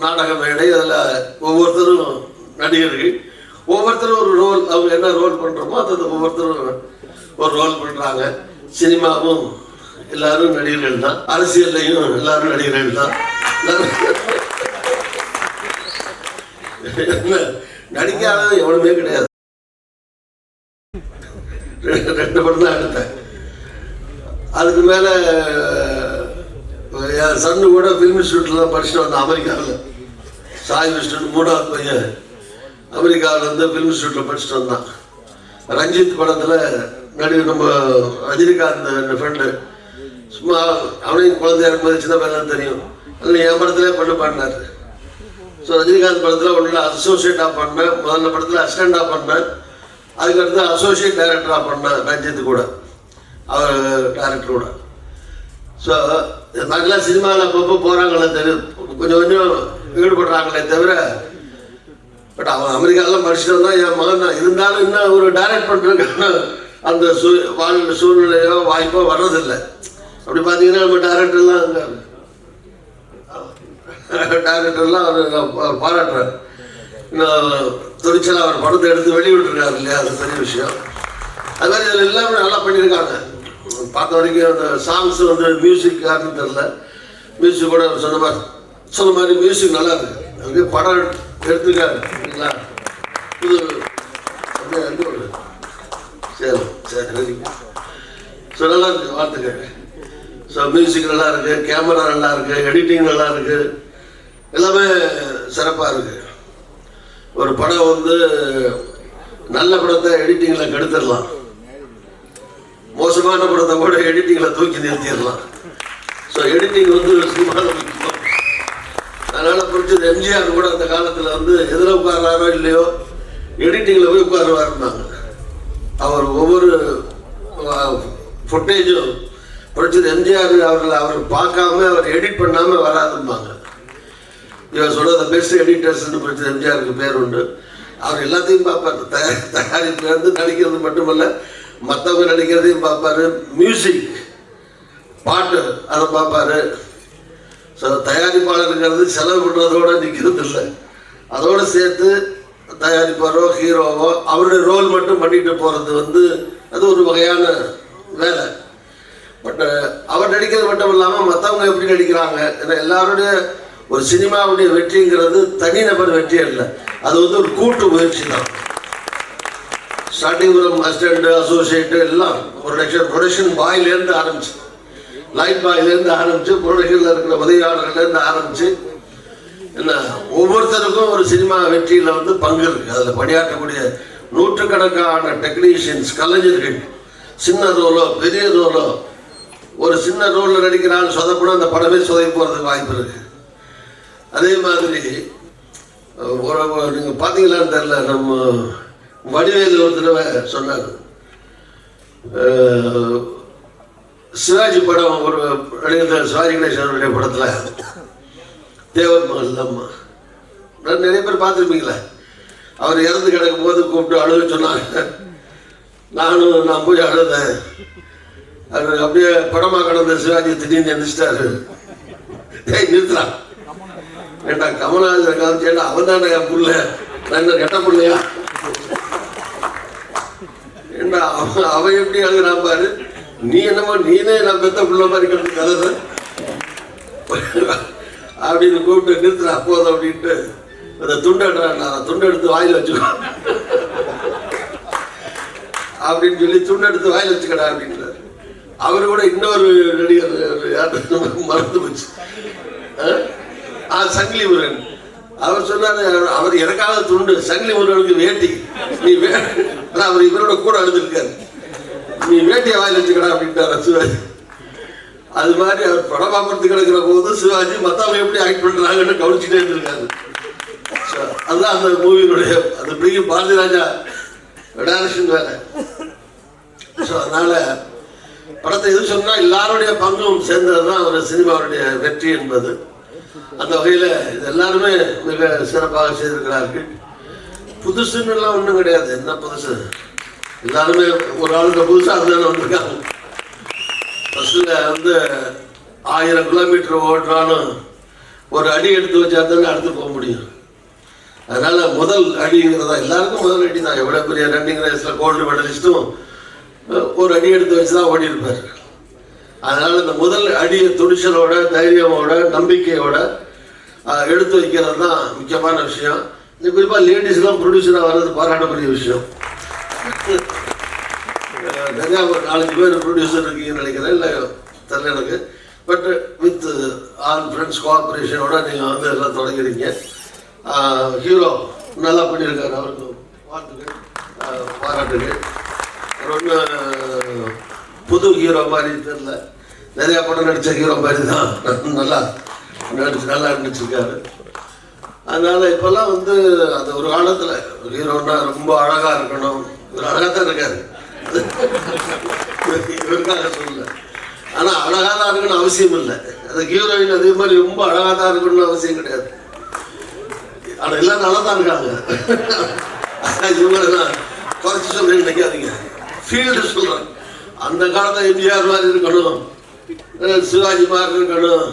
நாடக மேடை. அதில் ஒவ்வொருத்தரும் நடிகர்கள், ஒவ்வொருத்தரும் ஒரு ரோல், அவங்க என்ன ரோல் பண்ணுறோமோ அதை ஒவ்வொருத்தரும் ஒரு ரோல் பண்ணுறாங்க. சினிமாவும் எல்லாரும் நடிகர்கள் தான், அரசியல்லையும் எல்லாரும் நடிகர்கள் தான். நடிக்காத எவனுமே கிடையாது. 2 படம் தான் எடுத்தேன். அதுக்கு மேலே என் சன்னு கூட ஃபிலிம் இன்ஸ்டியூட்டில் தான் படிச்சுட்டு வந்தேன். அமெரிக்காவில் சாய் விஷ்ணு 3வது பையன் அமெரிக்காவில் வந்து ஃபிலிம் இன்ஸ்டியூட்டில் படிச்சுட்டு வந்தான். ரஞ்சித் படத்தில் நடிகர் நம்ம ரஜினிகாந்த் என் ஃப்ரெண்டு, சும்மா அவனையும் குழந்தையா இருக்கும்போது சின்ன பையன் தெரியும், அதில் என் படத்திலே பாடினார். ஸோ ரஜினிகாந்த் படத்தில் ஒன்றில் அசோசியேட்டாக பண்ணேன், முதல்ல படத்தில் அசிஸ்டண்டாக பண்ணேன், அதுக்கடுத்து அசோசியேட் டைரக்டராக பண்ணேன் ரஞ்சித் கூட, அவர் டைரக்டர் கூட. ஸோ நாங்களாம் சினிமாவில் அப்பப்போ போகிறாங்களே தெரியும், கொஞ்சம் கொஞ்சம் ஈடுபடுறாங்களே தவிர, பட் அவன் அமெரிக்காவெல்லாம் படிச்சுட்டு வந்தான் என் மகன் தான். இருந்தாலும் இன்னும் ஒரு டைரக்ட் பண்ணுறதுக்கான அந்த சூழ்நிலையோ வாய்ப்போ வர்றதில்லை. அப்படி பார்த்தீங்கன்னா நம்ம டைரக்டர்லாம் அவர் பாராட்டுறார். இன்னும் துணிச்சலாக அவர் படத்தை எடுத்து வெளியிட்டிருக்காரு இல்லையா, அது பெரிய விஷயம். அது மாதிரி இதில் எல்லாமே நல்லா பண்ணியிருக்காங்க. பார்த்த வரைக்கும் அந்த சாங்ஸ் வந்து மியூசிக் யாருன்னு தெரில, மியூசிக் கூட சொன்ன மாதிரி மியூசிக் நல்லா இருக்கு. அங்கே படம் எடுத்துருக்காரு இல்லைங்களா, இது அப்படியே சரி சரி. ஸோ நல்லா இருக்கு, வாழ்த்துக்கள். ஸோ மியூசிக் நல்லா இருக்கு, கேமரா நல்லா இருக்கு, எடிட்டிங் நல்லா இருக்கு, எல்லாமே சிறப்பாக இருக்கு. ஒரு படம் வந்து நல்ல படத்தை எடிட்டிங்கில் கெடுத்துடலாம், மோசமான படத்தை கூட எடிட்டிங்கில் தூக்கி நிறுத்திடலாம். ஸோ எடிட்டிங் வந்து சினிமாவில் முக்கியம். அதனால் பிடிச்சது எம்ஜிஆர் கூட அந்த காலத்தில் வந்து எதில் உட்கார்றாரோ இல்லையோ எடிட்டிங்கில் போய் உட்காருவாருந்தாங்க. அவர் ஒவ்வொரு ஃபுட்டேஜும் பிடிச்சது எம்ஜிஆர் அவர் பார்க்காம அவர் எடிட் பண்ணாமல் வராதும்பாங்க. இவர் சொல்ல பெஸ்ட் எடிட்டர்ஸ்ன்னு பிடிச்சது எம்ஜிஆருக்கு பேர் உண்டு. அவர் எல்லாத்தையும் பார்ப்பார், தயாரிப்புலேருந்து நடிக்கிறது மட்டுமல்ல மற்றவங்க நடிக்கிறதையும் பார்ப்பார், மியூசிக் பாட்டு அதை பார்ப்பார். ஸோ தயாரிப்பாளருங்கிறது செலவு பண்ணுறதோடு நிற்கிறது இல்லை, அதோடு சேர்த்து தயாரிப்பாரோ ஹீரோவோ அவருடைய ரோல் மட்டும் பண்ணிட்டு போகிறது வந்து அது ஒரு வகையான வேலை. பட் அவர் நடிக்கிறது மட்டும் இல்லாமல் மற்றவங்க எப்படி நடிக்கிறாங்க, ஏன்னா எல்லாருடைய ஒரு சினிமாவுடைய வெற்றிங்கிறது தனிநபர் வெற்றி அல்ல, அது வந்து ஒரு கூட்டு முயற்சி தான். ஸ்டார்டிங் ஃப்ரம் அசிஸ்டண்ட் அசோசியேட்டு எல்லாம் ப்ரொடக்ஷன் பாயிலேருந்து ஆரம்பிச்சு, லைட் பாயிலேருந்து ஆரம்பிச்சு, ப்ரொடக்ஷனில் இருக்கிற உதவியாளர்கள்லேருந்து ஆரம்பிச்சு என்ன ஒவ்வொருத்தருக்கும் ஒரு சினிமா வெற்றியில் வந்து பங்கு இருக்குது. அதில் பணியாற்றக்கூடிய நூற்றுக்கணக்கான டெக்னீஷியன்ஸ், கலைஞர்கள், சின்ன ரோலோ பெரிய ரோலோ, ஒரு சின்ன ரோலில் நடிக்கிறான்னு சொதப்படும் அந்த படமே சொதப்பி போகிறதுக்கு வாய்ப்பு இருக்குது. அதே மாதிரி நீங்கள் பார்த்தீங்களான்னு தெரில, நம்ம வடிவேலு ஒரு தடவை சொன்னார், சிவாஜி படம் ஒரு நடிகர் சிவாஜி கணேசனுடைய படத்தில் தேவர் மகள் அம்மா நிறைய பேர் பார்த்துருப்பீங்களே, அவர் இறந்து கிடக்கும் போது கூப்பிட்டு அழுக சொன்னாங்க. நான் போய் அழுதேன். அது அப்படியே படமாக கடந்த சிவாஜி திடீர்னு எந்திரிச்சிட்டாரு. நிறுத்துறான், ஏண்டா கமலஹாசன் காமிச்சு, ஏண்டா அவன் தானே என் புள்ள, நான் என்ன கெட்ட பிள்ளையா, ஏண்டா அவன் எப்படி அழுகிறான் பாரு, நீ என்னமோ நீனே நான் பெத்த பிள்ளை மாதிரி கிடந்து கதை அப்படின்னு கூப்பிட்டு நிறுத்துறா போதும் அப்படின்ட்டு அந்த துண்டை எடுத்து வாயில் வச்சுக்கோ அப்படின்னு சொல்லி துண்டை எடுத்து வாயில் வச்சுக்கடா அப்படின்றாரு. அவரு கூட இன்னொரு நடிகர் மறந்து போச்சு, சங்கிலி முருகன். அவர் சொன்னாரு, அவர் எனக்காக துண்டு, சங்கிலி முருகனுக்கு வேட்டி, நீ அவர் இவரோட கூட அழுதுருக்காரு, நீ வேட்டியை வாயில் வச்சுக்கடா அப்படின்ட்டார் சிவாஜி. அது மாதிரி அவர் படம் பார்த்து கிடக்கிற போது சிவாஜி மற்றவங்க எப்படி ஆக்ட் பண்றாங்கன்னு கவனிச்சுட்டே இருந்திருக்காரு. அதுதான் அந்த மூவியினுடைய அந்த பெரிய பாரதி ராஜா டைரக்ஷன் வேலை. ஸோ அதனால படத்தை எது சொன்னா எல்லாருடைய பங்கும் சேர்ந்ததுதான் ஒரு சினிமாவுடைய வெற்றி என்பது. அந்த வகையில் இது எல்லாருமே மிக சிறப்பாக செய்திருக்கிறார்கள். புதுசுன்னு எல்லாம் ஒன்றும் கிடையாது, என்ன புதுசு, எல்லாருமே ஒரு ஆளுக்கு புதுசாக அதுதானே வந்திருக்காங்க. ஃபஸ்ட்டில் வந்து 1000 கிலோமீட்டர் ஓடுறாலும் ஒரு அடி எடுத்து வச்சா தானே அடுத்து போக முடியும். அதனால முதல் அடிங்கிறதா எல்லாருக்கும் முதல் அடி தான். எவ்வளோ பெரிய ரன்னிங் ரேஸில் கோல்டு மெடலிஸ்ட்டும் ஒரு அடி எடுத்து வச்சு தான் ஓடி இருப்பார். அதனால இந்த முதல் அடியை துணிச்சலோட, தைரியமோட, நம்பிக்கையோட எடுத்து வைக்கிறது தான் முக்கியமான விஷயம். இது குறிப்பாக லேடிஸ்லாம் ப்ரொடியூசராக வர்றது பாராட்டக்கூடிய விஷயம். நிறையா ஒரு 4-5 பேர் ப்ரொடியூசர் இருக்கீங்கன்னு நினைக்கிறேன், இல்லை தெரியல எனக்கு. பட் வித் ஆல் ஃப்ரெண்ட்ஸ் கோஆப்ரேஷனோட நீங்கள் வந்து எல்லாம் தொடங்கிறீங்க. ஹீரோ நல்லா பண்ணியிருக்காரு, அவருக்கு வாழ்த்துக்கள், பாராட்டுகள். ஒன்று புது ஹீரோ மாதிரி தெரியல, நிறையா படம் நடித்த ஹீரோ மாதிரி தான் நல்லா நடிச்சிருக்காரு. அதனால இப்போல்லாம் வந்து அந்த ஒரு காலத்தில் ஹீரோன்னா ரொம்ப அழகாக இருக்கணும், ஒரு அழகாக தான் இருக்காரு, இவருக்காக சொல்லல. ஆனால் அழகாக தான் இருக்கணும்னு அவசியம் இல்லை. அது ஹீரோயின் அதே மாதிரி ரொம்ப அழகாக தான் இருக்கணும்னு அவசியம் கிடையாது. ஆனால் எல்லாம் நல்லா தான் இருக்காங்க. இவங்களெல்லாம் குறைச்சி சொல்றேன்னு நினைக்காதீங்க, ஃபீல்டு சொல்கிறேன். அந்த காலத்தில் எம்ஜிஆர் மாதிரி இருக்கணும், சிவாஜி மாதிரி இருக்கணும்,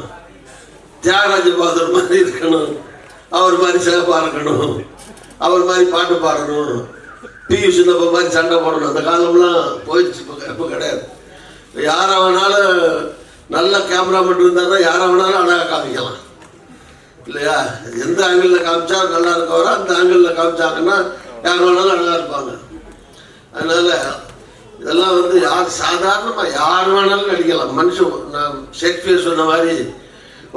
தியாகராஜ பகதூர் மாதிரி இருக்கணும், அவர் மாதிரி சிறப்பாக இருக்கணும், அவர் மாதிரி பாட்டு பாடணும், பியூ சின்னப்ப மாதிரி சண்டை போடணும். அந்த காலம்லாம் போயிடுச்சு, இப்போ கிடையாது. யாரை வேணாலும் நல்ல கேமரா மட்டும் இருந்தால் தான் யாரை வேணாலும் அழகாக காமிக்கலாம் இல்லையா? எந்த ஆங்கிளில் காமிச்சா நல்லா இருக்கவரோ அந்த ஆங்கிளில் காமிச்சாங்கன்னா யார் வேணாலும் அழகாக இருப்பாங்க. அதனால் இதெல்லாம் வந்து யார் சாதாரணமாக யார் வேணாலும் நடிக்கலாம். மனுஷன், நான் ஷேக்ஸ்பியர் சொன்ன மாதிரி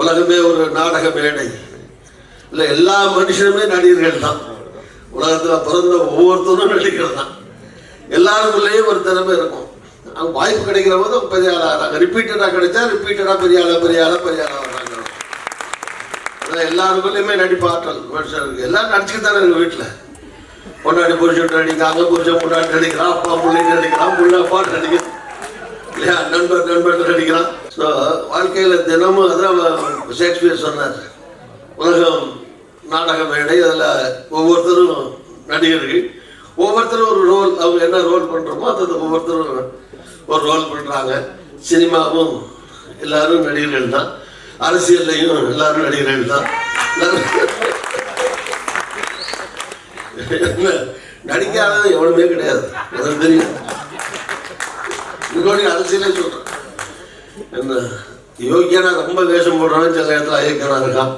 உலகமே ஒரு நாடக மேடை இல்லை, எல்லா மனுஷனுமே நடிகர்கள் தான். உலகத்தில் பிறந்த ஒவ்வொருத்தரும் நடிகர்கள் தான். எல்லாருக்குள்ளேயும் ஒரு திறமை இருக்கும். அவங்க வாய்ப்பு கிடைக்கிற போது பெரிய ஆளாக ஆகிறாங்க. ரிப்பீட்டடாக கிடைச்சா ரிப்பீட்டடாக பெரிய ஆளாக வர்றாங்க. அதான் எல்லாருக்குள்ளேயுமே நடிப்பு ஆற்றல் மனுஷன் இருக்குது. எல்லோரும் நடிச்சுட்டு தானே இருக்குது. வீட்டில் பொண்டாடி புருஷன் நடிக்கிறாங்க, புருஷன் பொண்டாட்டி நடிக்கிறான், அப்பா பிள்ளைங்க நடிக்கிறான், புள்ள அப்பாட்டு நடிக்கிறான் இல்லையா, நண்பர் நடிக்கிறான். ஸோ வாழ்க்கையில் தினமும் அதான் ஷேக்ஸ்பியர் சொன்னார், உலகம் நாடக மேடை, அதில் ஒவ்வொருத்தரும் நடிகர்கள், ஒவ்வொருத்தரும் ஒரு ரோல், அவங்க என்ன ரோல் பண்ணுறோமோ அதை ஒவ்வொருத்தரும் ஒரு ரோல் பண்ணுறாங்க. சினிமாவும் எல்லாரும் நடிகர்கள் தான், அரசியல்லையும் எல்லாரும் நடிகர்கள் தான். நடிக்காத எவ்வளவுமே கிடையாது, எனக்கு தெரியும். இன்னொரு அரசியலே சொல்கிறேன், என்ன யோகியனா ரொம்ப வேஷம் போடுறவன் சில இடத்துல அயோக்கியனா இருக்கான்,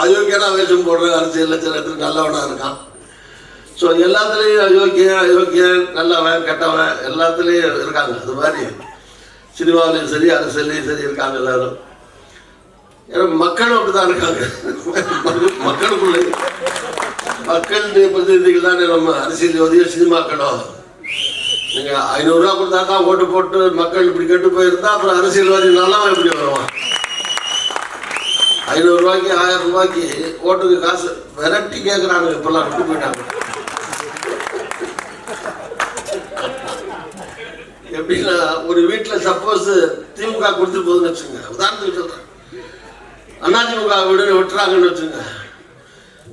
அயோக்கியனா வேஷம் போடுற அரசியலில் சில இடத்துல நல்லவனா இருக்கான். ஸோ எல்லாத்துலேயும் அயோக்கியன் நல்லவன் கெட்டவன் எல்லாத்துலேயும் இருக்காங்க. அது மாதிரி சினிமாவிலையும் சரி அரசியல்லையும் சரி இருக்காங்க எல்லாரும். ஏன்னா மக்களும் அப்படிதான் இருக்காங்க. மக்களுக்குள்ளே மக்கள் பிரதிநிதிகள் தானே நம்ம அரசியல்வாதியோ சினிமாக்களோ. நீங்கள் 500 ரூபா கொடுத்தா தான் ஓட்டு போட்டு மக்கள் இப்படி கெட்டு போயிருந்தா அப்புறம் அரசியல்வாதி நல்லவன் எப்படி வருவான்? 500 ரூபாய்க்கு 1000 ரூபாய்க்கு ஓட்டுக்கு காசு விரட்டி கேட்குறாங்க. இப்பெல்லாம் விட்டு போயிட்டாங்க. எப்படின்னா ஒரு வீட்டில் சப்போஸ் திமுக கொடுத்துட்டு போகுதுன்னு வச்சுங்க, உதாரணத்துக்கு சொல்கிறேன், அதிமுக வீடு விட்டுறாங்கன்னு வச்சுங்க.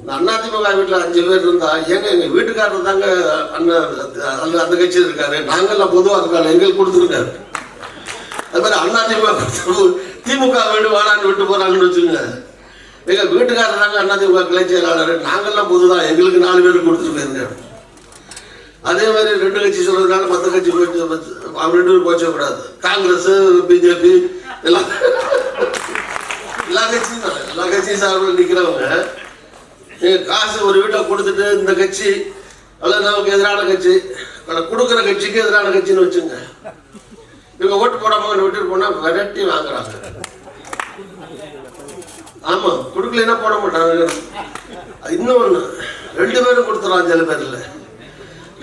இந்த அதிமுக வீட்டில் 5 பேர் இருந்தா, ஏங்க எங்கள் வீட்டுக்காரர் தாங்க அண்ணன் அந்த கட்சியில் இருக்காரு, நாங்கள்லாம் பொதுவாக இருக்காங்க, எங்களுக்கு கொடுத்துருக்காரு. அது மாதிரி அதிமுக திமுக வீடு வாடான்னு விட்டு போகிறாங்கன்னு வச்சுங்க. எங்கள் வீட்டுக்காரர் தாங்க அதிமுக கிளை செயலாளர், நாங்கள்லாம் பொதுதான், எங்களுக்கு 4 பேருக்கு கொடுத்துருக்காருங்க. அதே மாதிரி 2 கட்சி சொல்றதுனால மற்ற கட்சி அவங்க 2 பேரும் போச்சக்கூடாது. காங்கிரஸ், பிஜேபி எல்லாம் எல்லா கட்சியும் சார்பில் நிற்கிறவங்க காசு ஒரு வீட்டை கொடுத்துட்டு இந்த கட்சி அல்லது நமக்கு எதிரான கட்சி கொடுக்குற கட்சிக்கு எதிரான கட்சின்னு வச்சுங்க, இவங்க ஓட்டு போடாம விட்டுட்டு போனா விரட்டி வாங்குறாங்க. ஆமா, கொடுக்கலன்னா போட மாட்டாங்க. இன்னொன்று 2 பேரும் கொடுத்துருவாங்க. சில பேர் இல்லை,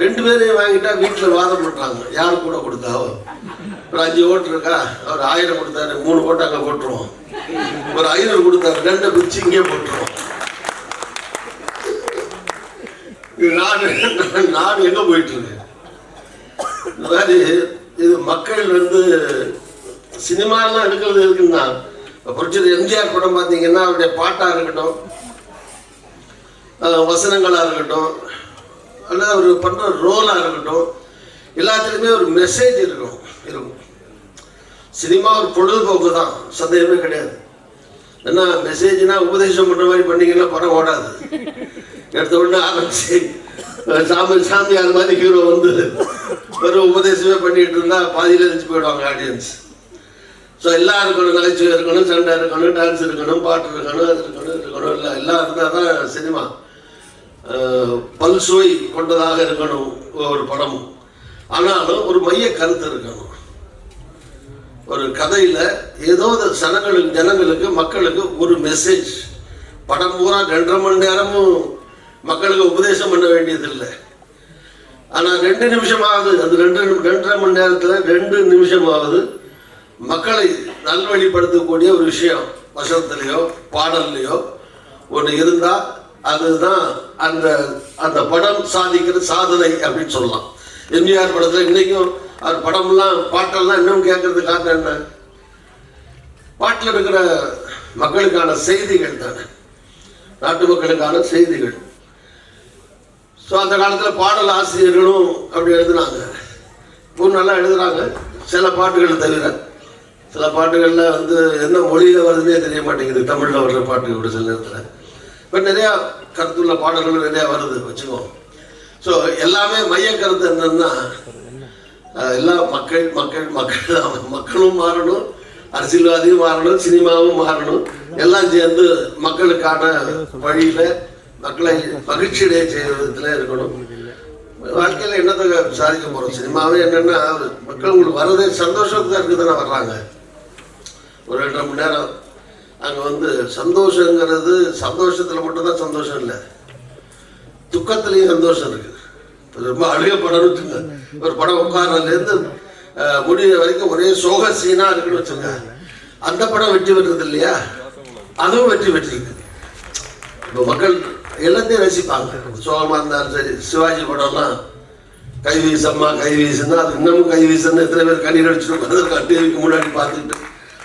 2 பேரையும் வாங்கிட்டா வீட்டில் வாதம் பண்ணுறாங்க, யார் கூட கொடுத்தாவோ. ஒரு 5 ஓட்டு இருக்கா, அவர் 1000 கொடுத்தாரு, 3 ஓட்டு அங்கே போட்டுருவோம். ஒரு 500 கொடுத்தாரு, 2 பிரிச்சு இங்கே போட்டுருவோம். நாடு எங்க போயிட்டு இருக்கு? இந்த மாதிரி இது மக்கள் வந்து சினிமாலாம் எடுக்கிறது இருக்குன்னா, புரட்சி எம்ஜிஆர் படம் பார்த்தீங்கன்னா அவருடைய பாட்டா இருக்கட்டும், வசனங்களா இருக்கட்டும், அல்லது அவர் பண்ற ரோலா இருக்கட்டும், எல்லாத்துலேயுமே ஒரு மெசேஜ் இருக்கும். சினிமா ஒரு பொழுதுபோக்கு தான், சந்தேகமே கிடையாது. என்ன மெசேஜ்னா உபதேசம் பண்ணுற மாதிரி பண்ணீங்கன்னா படம் ஓடாது. எடுத்த உடனே ஆரம்பிச்சு சாமி அது மாதிரி ஹீரோ வந்து ஒரு உபதேசமே பண்ணிட்டு இருந்தா பாதியில எழுச்சி போயிடுவாங்க ஆடியன்ஸ். ஸோ எல்லாம் இருக்கணும், நகைச்சுவை இருக்கணும், சண்டை இருக்கணும், டான்ஸ் இருக்கணும், பாட்டு இருக்கணும், அது இருக்கணும் இல்லை எல்லாம் இருந்தால் தான் சினிமா பல்சுவை கொண்டதாக இருக்கணும் ஒரு படமும். ஆனாலும் ஒரு மைய கருத்து இருக்கணும். ஒரு கதையில் ஏதோ ஜனங்களுக்கு மக்களுக்கு ஒரு மெசேஜ். படம் பூரா 2.5 மணி நேரமும் மக்களுக்கு உபதேசம் பண்ண வேண்டியதில்லை. ஆனால் 2 நிமிஷமாவது அந்த 2.5 மணி நேரத்தில் 2 நிமிஷமாவது மக்களை நல்வழிப்படுத்தக்கூடிய ஒரு விஷயம் வசனத்திலேயோ பாடல்லையோ ஒன்று இருந்தால் அதுதான் அந்த அந்த படம் சாதிக்கிற சாதனை அப்படின்னு சொல்லலாம். எம்ஜிஆர் படத்தில் இன்னைக்கும் அவர் படம்லாம் பாட்டெல்லாம் இன்னும் கேட்கறது காரணம் என்ன? பாட்டில் இருக்கிற மக்களுக்கான செய்திகள் தானே, நாட்டு மக்களுக்கான செய்திகள். ஸோ அந்த காலத்தில் பாடல் ஆசிரியர்களும் அப்படி எழுதுனாங்க. இப்போ நல்லா எழுதுறாங்க சில பாட்டுகள் தவிர. சில பாட்டுகளில் வந்து என்ன மொழியில் வருதுன்னே தெரிய மாட்டேங்குது. தமிழில் வர்ற பாட்டு கூட சில நேரத்தில் இப்போ நிறையா கருத்துள்ள பாடல்கள் நிறையா வருது வச்சுக்கோம். ஸோ எல்லாமே மைய கருத்து என்னன்னா எல்லாம் மக்களும் மாறணும், அரசியல்வாதியும் மாறணும், சினிமாவும் மாறணும். எல்லாம் சேர்ந்து மக்களுக்கான வழியில மக்களை மகிழ்ச்சியடைய செய்ய விதத்துல இருக்கணும். வாழ்க்கையில என்னத்தை சாதிக்க போறோம்? சினிமாவே என்னன்னா மக்கள் உங்களுக்கு வர்றதே சந்தோஷத்துக்கு இருக்குதானே வர்றாங்க. ஒரு 2.5 மணி நேரம் அங்க வந்து சந்தோஷங்கிறது சந்தோஷத்துல மட்டும்தான் சந்தோஷம் இல்லை, துக்கத்திலையும் சந்தோஷம் இருக்கு. ரொம்ப அழுக படம்னு வச்சுங்க, ஒரு படம் உட்கார்றதுலேருந்து முடிகிற வரைக்கும் ஒரே சோக சீனா இருக்குன்னு வச்சுங்க, அந்த படம் வெற்றி பெற்றது இல்லையா? அதுவும் வெற்றி பெற்றிருக்கு. இப்போ மக்கள் எல்லாத்தையும் ரசிப்பாங்க. சோகமாக இருந்தாலும் சரி, சிவாஜி படம்லாம் கை வீசம்மா கை வீசுன்னா அது இன்னமும் கை வீசுன்னு எத்தனை பேர் கண்ணீர் அடிச்சுட்டு டிவிக்கு முன்னாடி பார்த்துக்கிட்டு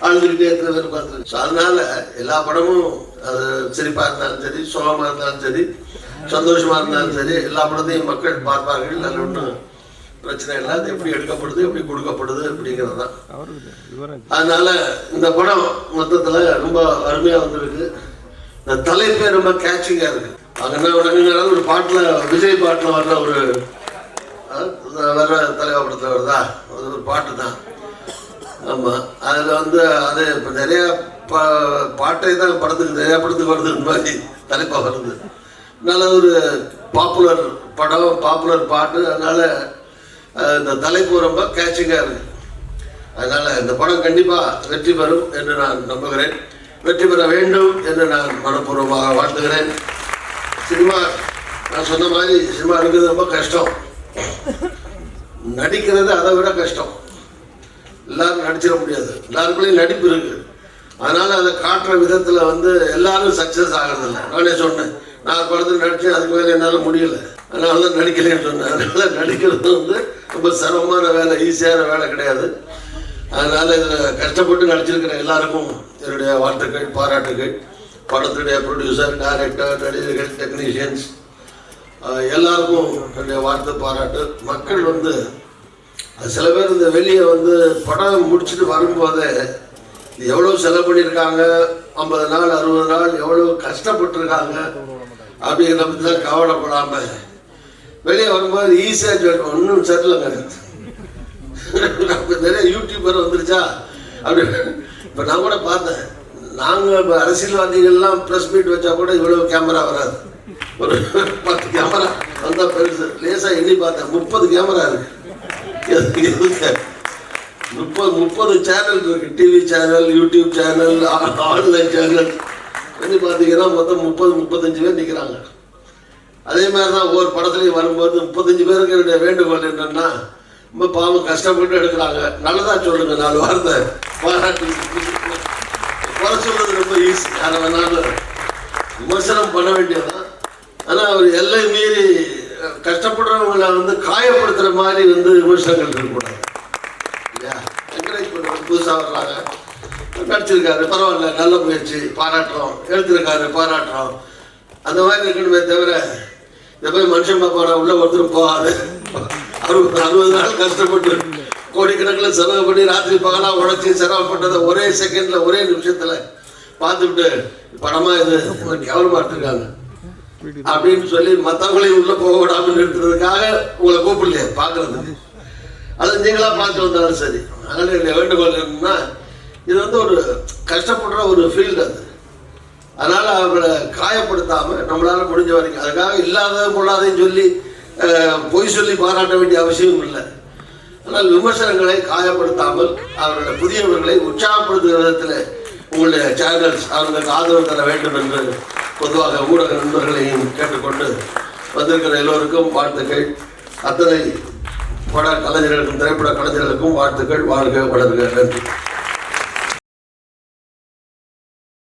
அழுதுகிட்டே எத்தனை பேர் பார்த்துருக்கு. ஸோ அதனால எல்லா படமும் அது சிரிப்பாக இருந்தாலும் சரி, சோகமாக இருந்தாலும் சரி, சந்தோஷமா இருந்தாலும் சரி, எல்லா படத்தையும் மக்கள் பார்ப்பார்கள். அதில் ஒன்றும் பிரச்சனை இல்லை. அது எப்படி எடுக்கப்படுது, எப்படி கொடுக்கப்படுது அப்படிங்கிறது தான். அதனால இந்த படம் மொத்தத்தில் ரொம்ப அருமையாக வந்திருக்கு. இந்த தலைப்பே ரொம்ப கேட்சிங்காக இருக்கு. அங்கே என்ன ஒரு பாட்டில், விஜய் பாட்டில் வர்ற ஒரு வர்ற தலைவா படத்தில் வருதா அது ஒரு பாட்டு தான். ஆமாம், அதில் வந்து அது இப்போ நிறையா பாட்டை தான் படத்துக்கு நிறையா படத்துக்கு வருது மாதிரி தலைப்பாக வருது. அதனால ஒரு பாப்புலர் படம், பாப்புலர் பாட்டு. அதனால இந்த தலைப்பு ரொம்ப கேட்சிங்காக இருக்கு. அதனால இந்த படம் கண்டிப்பாக வெற்றி பெறும் என்று நான் நம்புகிறேன். வெற்றி பெற வேண்டும் என்று நான் மனப்பூர்வமாக வாழ்த்துகிறேன். சினிமா நான் சொன்ன மாதிரி சினிமா எடுக்கிறது ரொம்ப கஷ்டம், நடிக்கிறது அதை விட கஷ்டம். எல்லாரும் நடிச்சிட முடியாது, எல்லாருக்குள்ளேயும் நடிப்பு இருக்கு. அதனால அதை காட்டுற விதத்தில் வந்து எல்லாரும் சக்ஸஸ் ஆகிறதில்லை. நானே சொன்னேன், நான் படத்தில் நடித்தேன், அதுக்கு மேலே என்னால் முடியலை, அதனால தான் நடிக்கலைன்னு சொன்னேன். அதனால நடிக்கிறது வந்து ரொம்ப சிரமமான வேலை, ஈஸியான வேலை கிடையாது. அதனால இதில் கஷ்டப்பட்டு நடிச்சிருக்கிற எல்லாருக்கும் என்னுடைய வாழ்த்துக்கள், பாராட்டுகள். படத்துடைய ப்ரொடியூசர், டைரக்டர், நடிகர்கள், டெக்னீஷியன்ஸ் எல்லாருக்கும் என்னுடைய வாழ்த்து, பாராட்டு. மக்கள் வந்து சில பேர் இந்த வெளியே வந்து படம் முடிச்சுட்டு வரும்போதே எவ்வளோ செலவு பண்ணியிருக்காங்க, 50 நாள் 60 நாள் எவ்வளோ கஷ்டப்பட்டுருக்காங்க அப்படிங்கிற பற்றி தான் கவலைப்படாமல் வெளியே வரும்போது ஈஸியாக சொல்லுவோம், ஒன்றும் சரியில்லைங்க. நிறைய யூடியூபர் வந்துருச்சா அப்படி. இப்போ நான் கூட பார்த்தேன், நாங்கள் அரசியல்வாதிகள்லாம் ப்ரெஸ் மீட் வச்சா கூட இவ்வளோ கேமரா வராது. ஒரு 10 கேமரா வந்தால் பெருசு. லேசாக எண்ணி பார்த்தேன், 30 கேமரா இருக்கு. 30 சேனல் இருக்கு, TV channel, YouTube channel, online channel. வந்து பார்த்தீங்கன்னா மொத்தம் 30-35 பேர் நிற்கிறாங்க. அதே மாதிரி தான் ஒவ்வொரு படத்துலையும் வரும்போது 35 பேருக்கு என்னுடைய வேண்டுகோள் என்னன்னா, ரொம்ப பாவம் கஷ்டப்பட்டு எடுக்கிறாங்க, நல்லதா சொல்லுங்க, 4 வாரத்தை பாராட்டு. குறை சொல்றது ரொம்ப ஈஸி, யாரை வேணாலும் விமர்சனம் பண்ண வேண்டியதான். ஆனால் அவர் எல்லை மீறி கஷ்டப்படுறவங்களை வந்து காயப்படுத்துற மாதிரி வந்து விமர்சனங்கள் இருக்கக்கூடாது இல்லையா? என்கரேஜ் பண்ணுவோம். புதுசாக வர்றாங்க, நடிச்சிருக்காரு, பரவாயில்ல, நல்ல முயற்சி, பாராட்டுறோம், எழுதிருக்காரு, பாராட்டுறோம், அந்த மாதிரி இருக்கணுமே தவிர இந்த மாதிரி மனுஷன் பாப்பாடா உள்ள ஒருத்தரும் போகாது. 60 நாள் கஷ்டப்பட்டு கோடிக்கணக்கில் செலவு பண்ணி ராத்திரி பகலாக உழைச்சி சிரமப்பட்டதை ஒரே செகண்ட்ல, ஒரே நிமிஷத்துல பார்த்துட்டு படமா இது கேவலமா எடுத்துருக்காங்க அப்படின்னு சொல்லி மற்றவங்களையும் உள்ள போக விடாமல் நிறுத்துறதுக்காக உங்களை கூப்பிடலையே பார்க்கறதுக்கு. அது நீங்களா பார்த்து வந்தாலும் சரி. அதனால என்னுடைய வேண்டுகோள் என்னன்னா, இது வந்து ஒரு கஷ்டப்படுற ஒரு ஃபீல்டு அது. அதனால அவங்களை காயப்படுத்தாம நம்மளால முடிஞ்ச வரைக்கும், அதுக்காக இல்லாத பொல்லாதையும் சொல்லி பொய் சொல்லி பாராட்ட வேண்டிய அவசியம் இல்லை. ஆனால் விமர்சனங்களை காயப்படுத்தாமல் அவர்களுடைய புதியவர்களை உற்சாகப்படுத்துகிற விதத்தில் உங்களுடைய சேனல்ஸ் அவர்களுக்கு ஆதரவு தர வேண்டும் என்று பொதுவாக ஊடக நண்பர்களையும் கேட்டுக்கொண்டு வந்திருக்கிற எல்லோருக்கும் வாழ்த்துக்கள். அத்தனை பட கலைஞர்களுக்கும் திரைப்பட கலைஞர்களுக்கும் வாழ்த்துக்கள். வாழ்க வளர்க. நன்றி.